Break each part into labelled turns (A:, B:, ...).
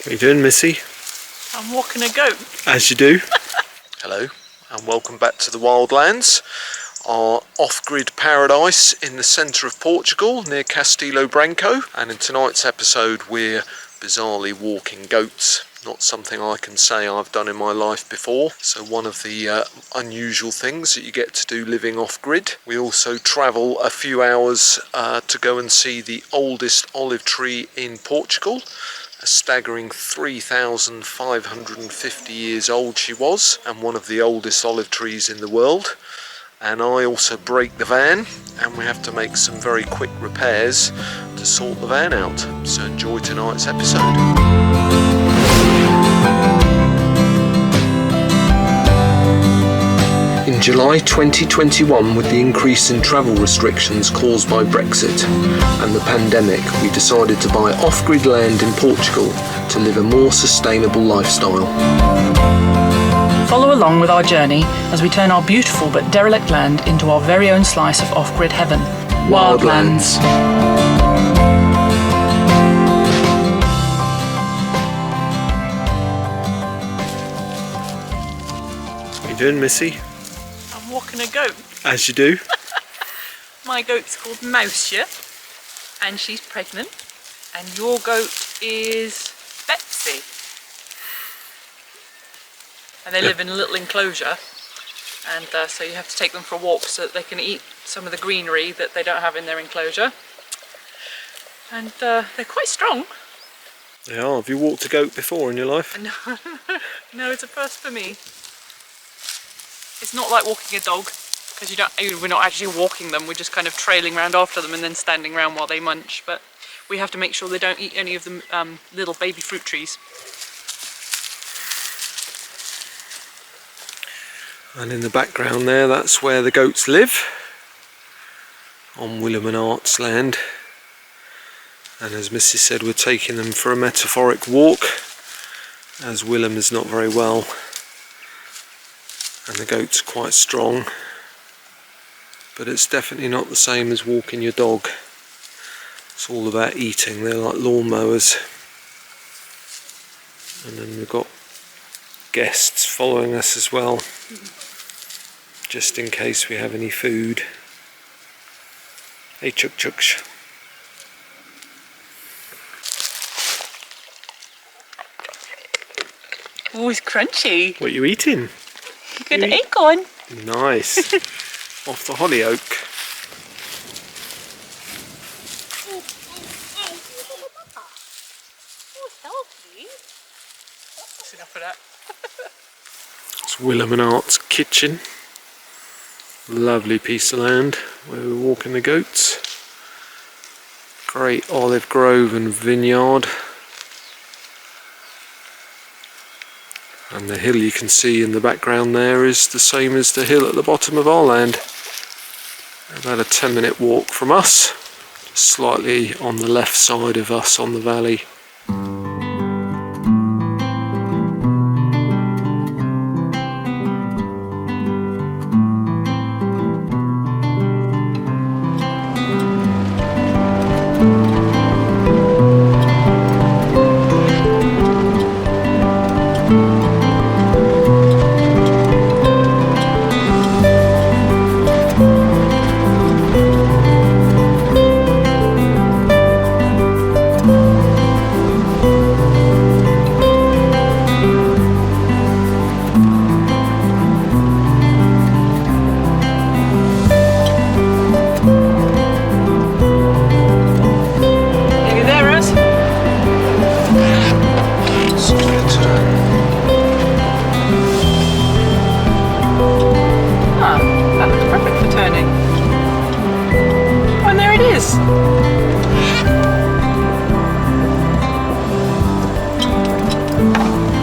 A: What are you doing, Missy?
B: I'm walking a goat.
A: As you do. Hello and welcome back to the Wildlands, our off-grid paradise in the centre of Portugal near Castelo Branco. And in tonight's episode we're bizarrely walking goats. Not something I can say I've done in my life before. So one of the unusual things that you get to do living off-grid. We also travel a few hours to go and see the oldest olive tree in Portugal. A staggering 3,550 years old she was, and one of the oldest olive trees in the world. And I also break the van, and we have to make some very quick repairs to sort the van out. So enjoy tonight's episode. In July 2021, with the increase in travel restrictions caused by Brexit and the pandemic, we decided to buy off-grid land in Portugal to live a more sustainable lifestyle.
B: Follow along with our journey as we turn our beautiful but derelict land into our very own slice of off-grid heaven. Wildlands.
A: What are you doing, Missy?
B: I'm walking a goat.
A: As you do.
B: My goat's called Mousia, and she's pregnant. And your goat is Betsy. And they live in a little enclosure, and so you have to take them for a walk so that they can eat some of the greenery that they don't have in their enclosure. And they're quite strong.
A: They are. Have you walked a goat before in your life?
B: No, it's a first for me. It's not like walking a dog, because we're not actually walking them, we're just kind of trailing around after them and then standing around while they munch, but we have to make sure they don't eat any of the little baby fruit trees.
A: And in the background there, that's where the goats live, on Willem and Art's land. And as Missy said, we're taking them for a metaphoric walk, as Willem is not very well. And the goat's quite strong, but it's definitely not the same as walking your dog. It's all about eating. They're like lawnmowers. And then we've got guests following us as well, just in case we have any food. Hey, Chuk Chuks.
B: Oh, it's crunchy.
A: What are you eating?
B: Good acorn.
A: Nice. Off the holly oak.
B: That's enough of that.
A: It's Willem and Art's kitchen. Lovely piece of land where we're walking the goats. Great olive grove and vineyard. And the hill you can see in the background there is the same as the hill at the bottom of our land. About a 10-minute walk from us, slightly on the left side of us on the valley.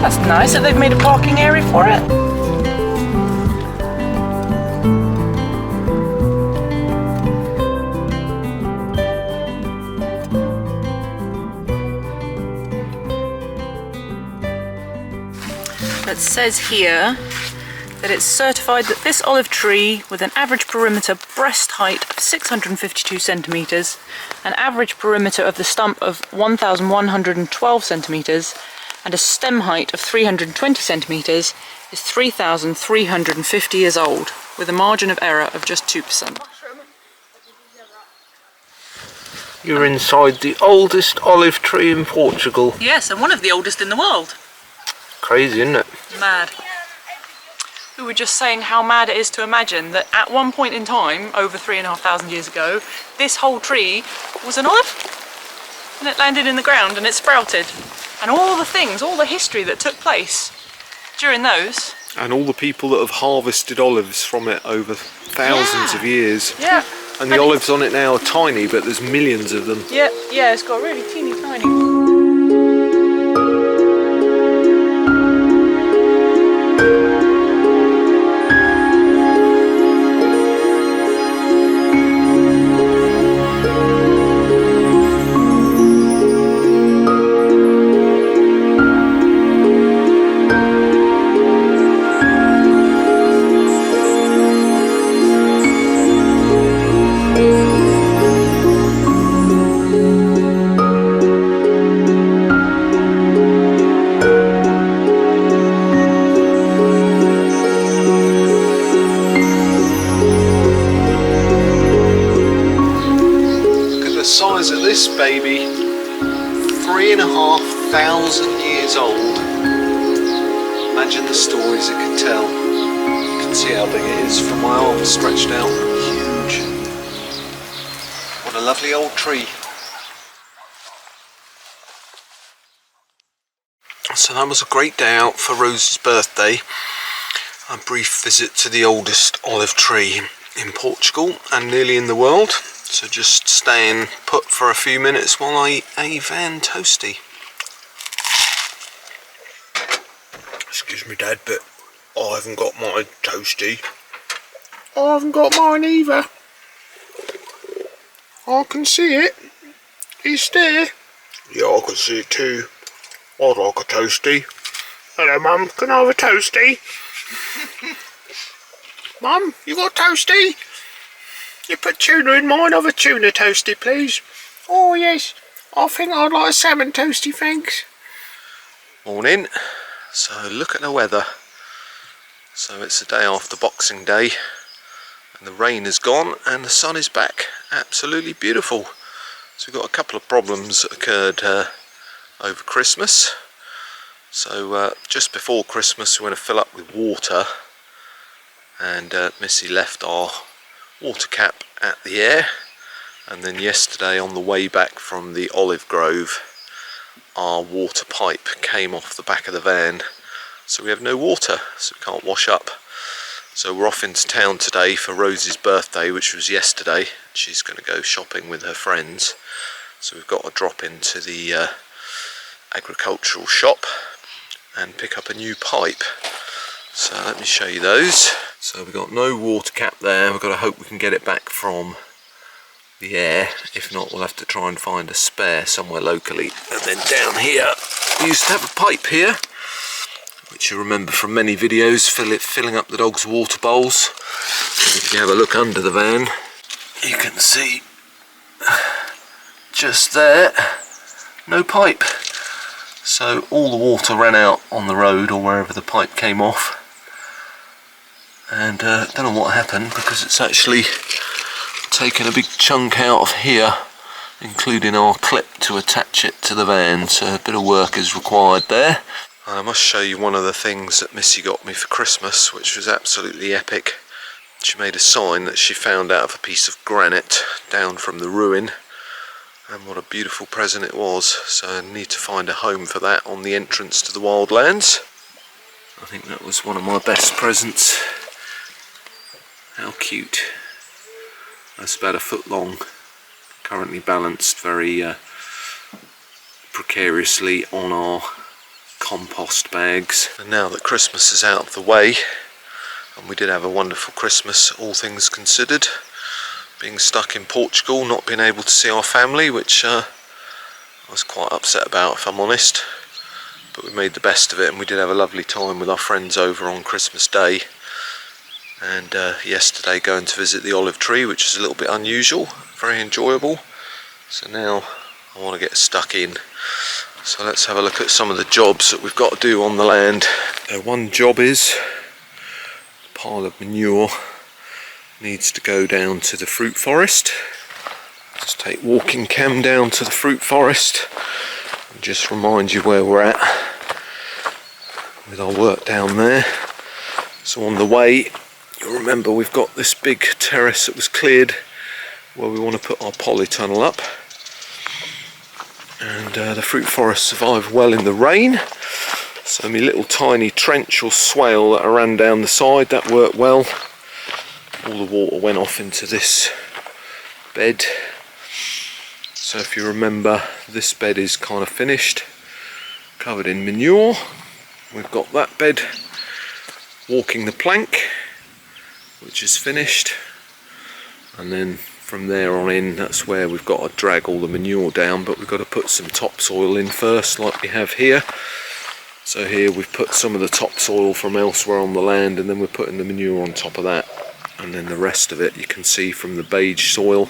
B: That's nice that they've made a parking area for it. It says here that it's certified that this olive tree, with an average perimeter breast height of 652 centimetres, an average perimeter of the stump of 1,112 centimetres, and a stem height of 320 centimetres, is 3,350 years old, with a margin of error of just 2%.
A: You're inside the oldest olive tree in Portugal.
B: Yes, and one of the oldest in the world.
A: Crazy, isn't it?
B: Mad. We were just saying how mad it is to imagine that at one point in time, over 3,500 years ago, this whole tree was an olive. And it landed in the ground and it sprouted. And all the things, all the history that took place during those.
A: And all the people that have harvested olives from it over thousands of years.
B: Yeah.
A: And the olives on it now are tiny, but there's millions of them.
B: Yeah, it's got really teeny tiny.
A: Size of this baby, 3,500 years old. Imagine the stories it could tell. You can see how big it is from my arm stretched out. Huge. What a lovely old tree. So that was a great day out for Rose's birthday. A brief visit to the oldest olive tree in Portugal and nearly in the world. So just staying put for a few minutes while I eat a van toastie. Excuse me, Dad, but I haven't got my toastie. I haven't got mine either. I can see it. It's there. Yeah, I can see it too. I'd like a toastie. Hello, Mum. Can I have a toastie? Mum, you got a toastie? You put tuna in mine, have a tuna toastie please. Oh yes, I think I'd like a salmon toastie, thanks. Morning. So look at the weather. So it's the day after Boxing Day and the rain is gone and the sun is back. Absolutely beautiful. So we've got a couple of problems that occurred over Christmas. So just before Christmas we went to fill up with water and Missy left our water cap at the air, and then yesterday on the way back from the olive grove our water pipe came off the back of the van, so we have no water, so we can't wash up. So we're off into town today for Rose's birthday, which was yesterday. She's going to go shopping with her friends, so we've got to drop into the agricultural shop and pick up a new pipe. So let me show you those. So we've got no water cap there. We've got to hope we can get it back from the air. If not, we'll have to try and find a spare somewhere locally. And then down here, we used to have a pipe here, which you remember from many videos, filling up the dog's water bowls. If you have a look under the van, you can see just there, no pipe. So all the water ran out on the road or wherever the pipe came off. And don't know what happened, because it's actually taken a big chunk out of here, including our clip to attach it to the van, so a bit of work is required there. I must show you one of the things that Missy got me for Christmas, which was absolutely epic. She made a sign that she found out of a piece of granite down from the ruin, and what a beautiful present it was. So I need to find a home for that on the entrance to the wildlands. I think that was one of my best presents. How cute. That's about 1 foot long, currently balanced very precariously on our compost bags. And now that Christmas is out of the way, and we did have a wonderful Christmas, all things considered, being stuck in Portugal, not being able to see our family, which I was quite upset about, if I'm honest, but we made the best of it, and we did have a lovely time with our friends over on Christmas Day. And yesterday going to visit the olive tree, which is a little bit unusual, very enjoyable. So now I want to get stuck in. So let's have a look at some of the jobs that we've got to do on the land. One job is a pile of manure needs to go down to the fruit forest. Just take walking cam down to the fruit forest and just remind you where we're at with our work down there. So on the way, you'll remember we've got this big terrace that was cleared where we want to put our polytunnel up. And the fruit forest survived well in the rain, so my little tiny trench or swale that I ran down the side, that worked well. All the water went off into this bed. So if you remember, this bed is kind of finished, covered in manure. We've got that bed walking the plank, which is finished, and then from there on in, that's where we've got to drag all the manure down, but we've got to put some topsoil in first, like we have here. So here we've put some of the topsoil from elsewhere on the land, and then we're putting the manure on top of that, and then the rest of it you can see from the beige soil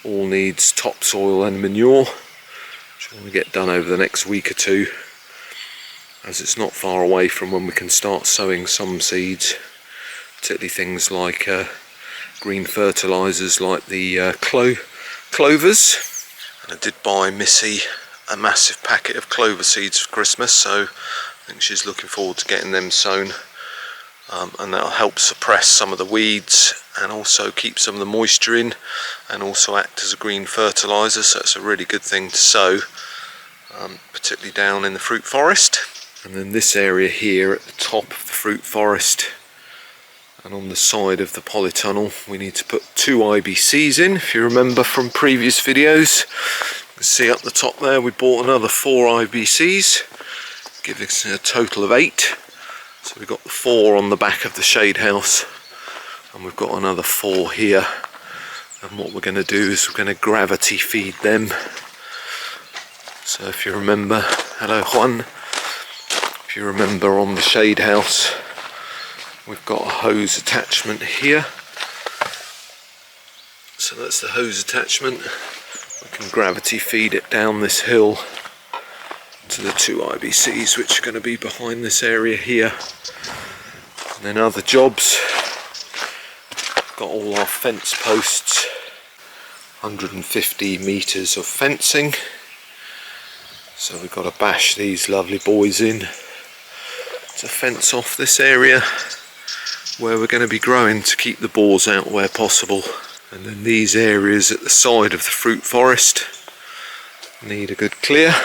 A: all needs topsoil and manure, which I want to get done over the next week or two, as it's not far away from when we can start sowing some seeds, particularly things like green fertilisers like the clovers. And I did buy Missy a massive packet of clover seeds for Christmas, so I think she's looking forward to getting them sown, and that'll help suppress some of the weeds and also keep some of the moisture in, and also act as a green fertiliser, so it's a really good thing to sow, particularly down in the fruit forest. And then this area here at the top of the fruit forest and on the side of the polytunnel, we need to put 2 IBCs in. If you remember from previous videos, you can see up the top there we bought another 4 IBCs, giving us a total of 8. So we've got the 4 on the back of the shade house, and we've got another 4 here. And what we're going to do is we're going to gravity feed them. So if you remember, hello Juan, if you remember on the shade house, we've got a hose attachment here. So that's the hose attachment. We can gravity feed it down this hill to the 2 IBCs, which are going to be behind this area here. And then other jobs, got all our fence posts, 150 metres of fencing. So we've got to bash these lovely boys in to fence off this area where we're going to be growing, to keep the boars out where possible. And then these areas at the side of the fruit forest need a good clear.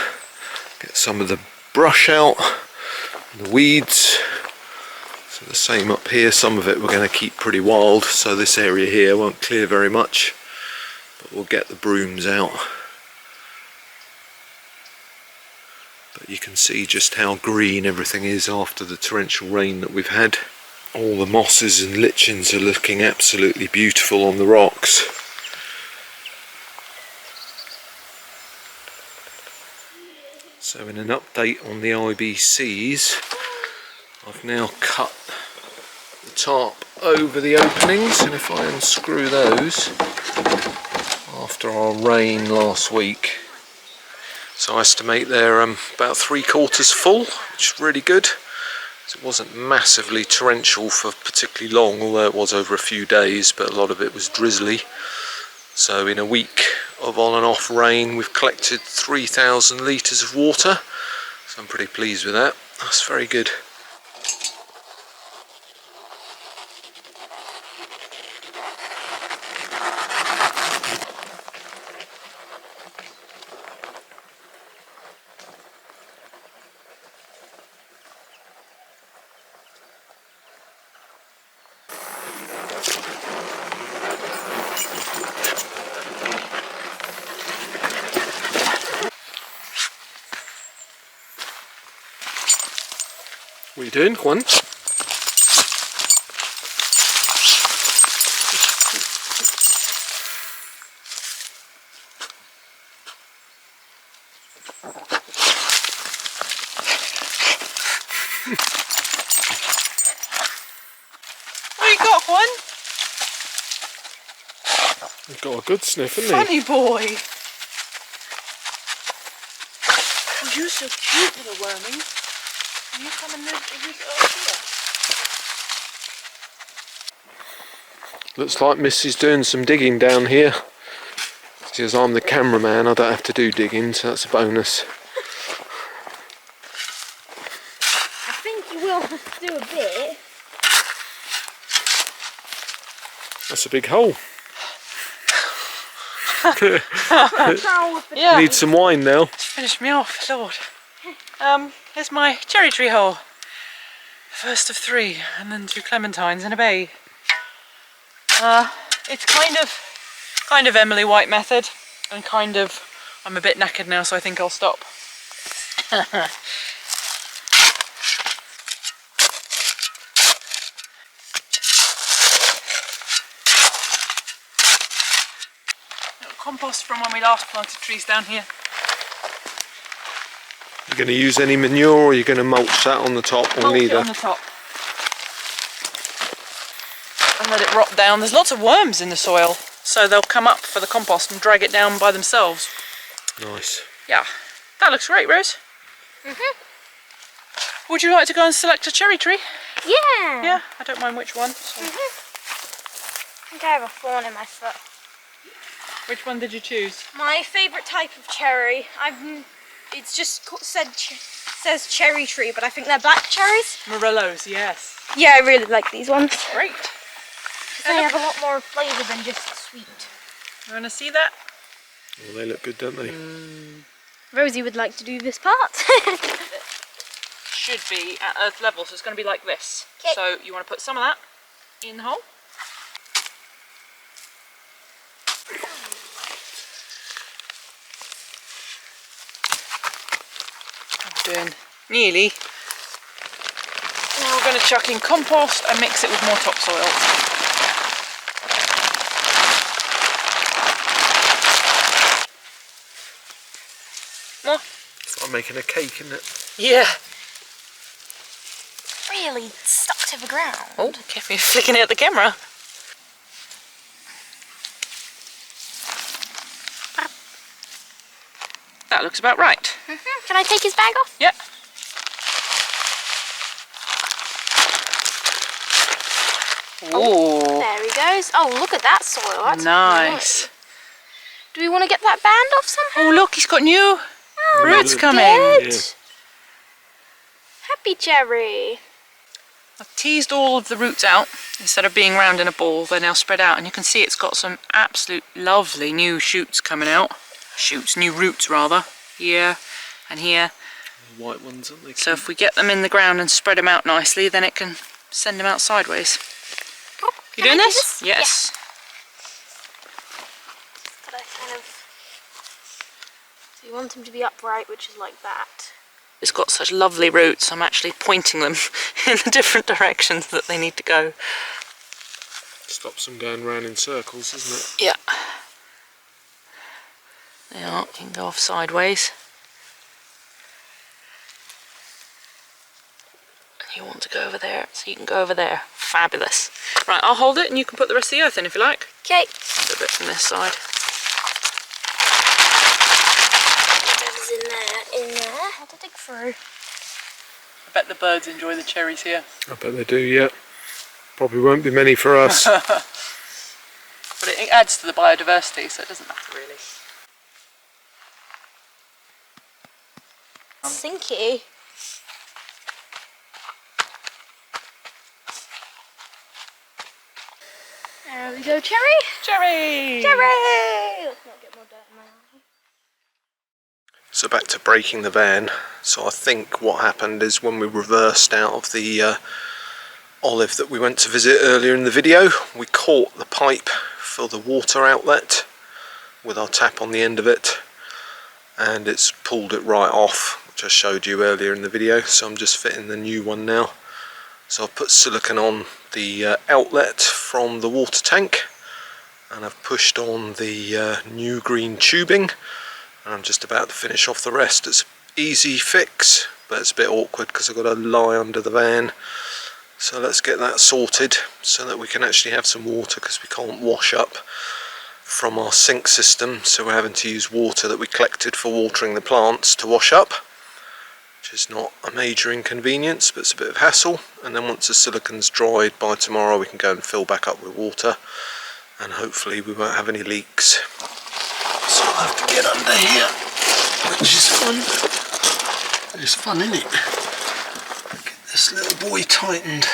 A: Get some of the brush out and the weeds. So the same up here, some of it we're going to keep pretty wild, so this area here won't clear very much, but we'll get the brooms out. But you can see just how green everything is after the torrential rain that we've had. All the mosses and lichens are looking absolutely beautiful on the rocks. So in an update on the IBCs, I've now cut the tarp over the openings, and if I unscrew those after our rain last week, so I estimate they're about 3/4 full, which is really good. It wasn't massively torrential for particularly long, although it was over a few days, but a lot of it was drizzly. So in a week of on and off rain, we've collected 3,000 litres of water, so I'm pretty pleased with that. That's very good. What are you doing, Juan?
B: What you got, Juan?
A: You've got a good sniff, haven't
B: Funny boy. you're so cute, little worming. Can you come and live over here?
A: Looks like Missy's doing some digging down here. Because I'm the cameraman, I don't have to do digging, so that's a bonus.
C: I think you will have to do a bit.
A: That's a big hole.
B: Yeah.
A: Need some wine now.
B: Finish me off, Lord. Here's my cherry tree hole. First of 3, and then 2 clementines and a bay. It's kind of Emily White method, and kind of, I'm a bit knackered now, so I think I'll stop. Compost from when we last planted trees down here.
A: You're going to use any manure, or you're going to mulch that on the top, or
B: Mulch it
A: neither?
B: on the top. And let it rot down. There's lots of worms in the soil, so they'll come up for the compost and drag it down by themselves.
A: Nice.
B: Yeah, that looks great, Rose. Would you like to go and select a cherry tree?
C: Yeah.
B: Yeah, I don't mind which one. So.
C: I think I have a thorn in my foot.
B: Which one did you choose?
C: My favourite type of cherry. It's just says cherry tree, but I think they're black cherries.
B: Morellos, yes.
C: Yeah, I really like these ones.
B: Great.
C: They have a lot more flavour than just sweet.
B: You want to see that?
A: Well, they look good, don't they?
C: Rosie would like to do this part.
B: Should be at earth level, so it's going to be like this.
C: 'Kay.
B: So you want to put some of that in the hole. I'm doing nearly. Now we're going to chuck in compost and mix it with more topsoil. More?
A: It's like making a cake, isn't it?
B: Yeah.
C: Really stuck to the ground.
B: Oh, kept me flicking it at the camera. That looks about right.
C: Can I take his bag off?
B: Yep. Ooh,
C: There he goes. Oh, look at that soil. That's
B: nice.
C: great. Do we want to get that band off somehow?
B: Oh, look, he's got new roots
A: look
B: coming.
C: Good.
A: Yeah.
C: Happy cherry.
B: I've teased all of the roots out. Instead of being round in a ball, they're now spread out, and you can see it's got some absolute lovely new shoots coming out. New roots rather, here and here.
A: The white ones, aren't they?
B: So if we get them in the ground and spread them out nicely, then it can send them out sideways.
C: Oh,
B: You
C: can
B: doing
C: I do
B: this? Yes.
C: But I kind of... So you want them to be upright, which is like that.
B: It's got such lovely roots, I'm actually pointing them in the different directions that they need to go.
A: Stops them going round in circles, doesn't it?
B: Yeah. They are, you can go off sideways. And you want to go over there, so you can go over there. Fabulous. Right, I'll hold it and you can put the rest of the earth in if you like.
C: Okay.
B: A bit from this side.
C: Whatever's in there. How to dig through.
B: I bet the birds enjoy the cherries here.
A: I bet they do, yeah. Probably won't be many for us.
B: But it adds to the biodiversity, so it doesn't matter really.
C: Sinky. There we go, cherry.
B: Cherry!
C: Cherry! Let's not get more dirt in my eye.
A: So back to breaking the van. So I think what happened is when we reversed out of the olive that we went to visit earlier in the video, we caught the pipe for the water outlet with our tap on the end of it, and it's pulled it right off, which I showed you earlier in the video. So I'm just fitting the new one now. So I've put silicone on the outlet from the water tank, and I've pushed on the new green tubing, and I'm just about to finish off the rest. It's an easy fix, but it's a bit awkward because I've got to lie under the van. So let's get that sorted so that we can actually have some water, because we can't wash up from our sink system, so we're having to use water that we collected for watering the plants to wash up. which is not a major inconvenience, but it's a bit of hassle. And then once the silicon's dried by tomorrow, we can go and fill back up with water, and hopefully we won't have any leaks. So I'll have to get under here, which is fun. It's fun, isn't it? Get this little boy tightened.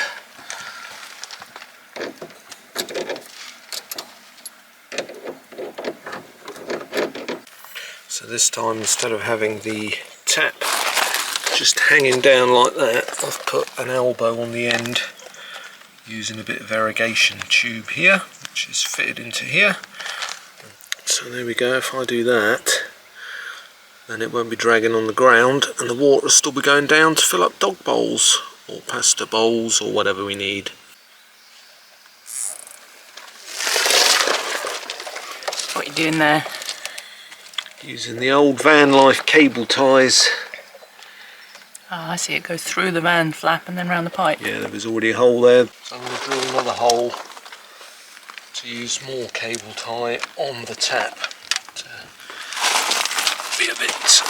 A: So this time, instead of having the tap just hanging down like that, I've put an elbow on the end using a bit of irrigation tube here, which is fitted into here. So there we go. If I do that, then it won't be dragging on the ground, and the water will still be going down to fill up dog bowls or pasta bowls or whatever we need.
B: What are you doing there?
A: Using the old van life cable ties.
B: Ah, I see, it goes through the van flap and then round the pipe.
A: Yeah, there was already a hole there, so I'm going to drill another hole to use more cable tie on the tap to be a bit.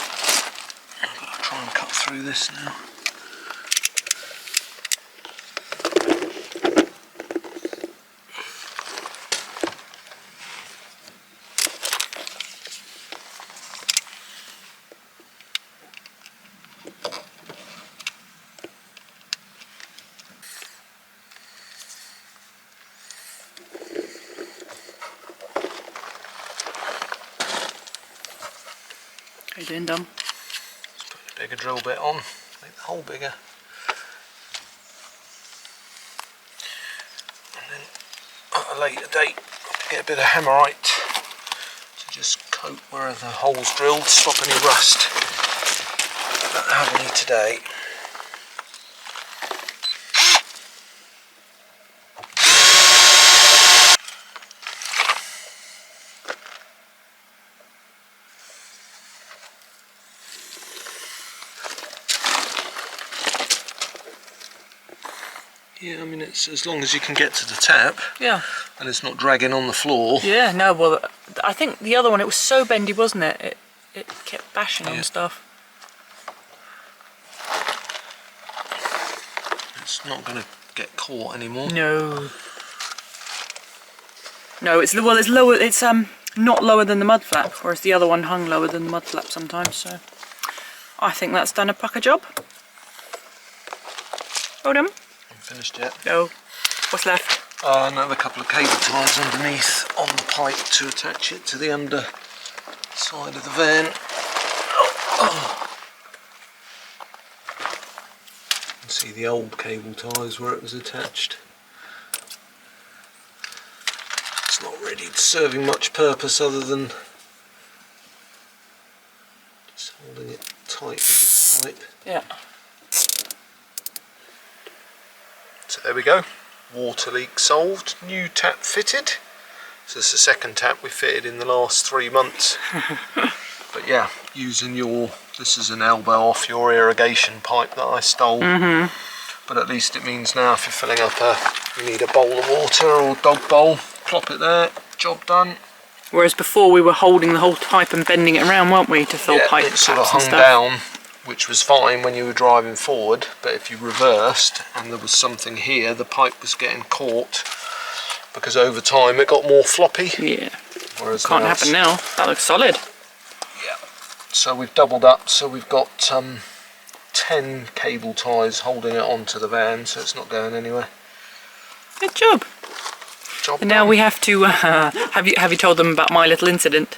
A: I've got to try and cut through this now.
B: How you doing, Dom?
A: Just put a bigger drill bit on, make the hole bigger. And then at a later date, I'll get a bit of hammerite to just coat where the hole's drilled, stop any rust. I don't have any today. Yeah, I mean, it's as long as you can get to the tap.
B: Yeah.
A: And it's not dragging on the floor.
B: Yeah, no, well, I think the other one, it was so bendy, wasn't it? It kept bashing on stuff.
A: It's not going to get caught anymore.
B: No. No, it's lower. It's not lower than the mud flap, whereas the other one hung lower than the mud flap sometimes. So I think that's done a pucker job. Well done.
A: Finished yet?
B: No. What's left?
A: Another couple of cable ties underneath on the pipe to attach it to the under side of the van. You can see the old cable ties where it was attached. It's not really serving much purpose other than just holding it tight with this pipe.
B: Yeah.
A: So there we go, water leak solved, new tap fitted. So this is the second tap we fitted in the last 3 months. But yeah, using this is an elbow off your irrigation pipe that I stole. But at least it means now if you're filling up you need a bowl of water or dog bowl, plop it there, job done.
B: Whereas before we were holding the whole pipe and bending it around, weren't we, to fill pipe
A: it sort of
B: taps and
A: hung
B: stuff.
A: down, which was fine when you were driving forward, but if you reversed and there was something here, the pipe was getting caught because over time it got more floppy.
B: Yeah,
A: Whereas
B: can't happen now. That looks solid.
A: Yeah, so we've doubled up, so we've got 10 cable ties holding it onto the van, so it's not going anywhere.
B: Good job. And now we have to, have you told them about my little incident?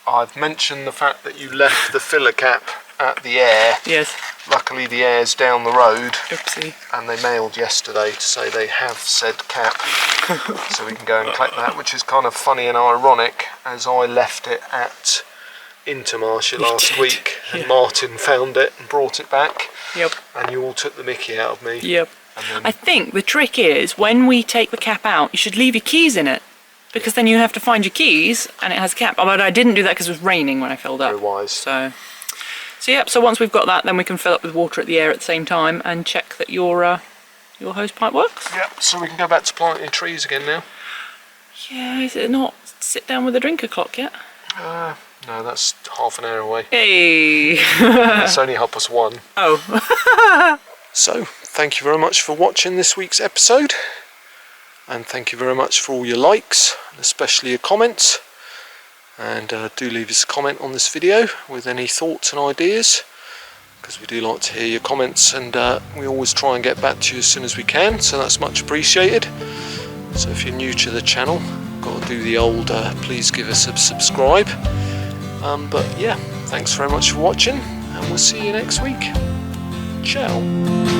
A: I've mentioned the fact that you left the filler cap at the air.
B: Yes.
A: Luckily the air's down the road.
B: Oopsie.
A: And they mailed yesterday to say they have said cap. So we can go and collect that, which is kind of funny and ironic as I left it at Intermarché last week and Martin found it and brought it back.
B: Yep.
A: And you all took the mickey out of me.
B: Yep.
A: And then,
B: I think the trick is when we take the cap out, you should leave your keys in it, because then you have to find your keys and it has a cap. Oh, but I didn't do that because it was raining when I filled up.
A: very wise.
B: So yep. So once we've got that, then we can fill up with water at the air at the same time and check that your hose pipe works.
A: Yep. So we can go back to planting trees again now.
B: Yeah. Is it not sit down with a drinker clock yet?
A: No, that's half an hour away.
B: Hey!
A: It's only 1:30.
B: Oh.
A: So, thank you very much for watching this week's episode. And thank you very much for all your likes, and especially your comments. And do leave us a comment on this video with any thoughts and ideas, because we do like to hear your comments, and we always try and get back to you as soon as we can, so that's much appreciated. So if you're new to the channel, got to do the old please give us a subscribe. But yeah, thanks very much for watching, and we'll see you next week. Ciao.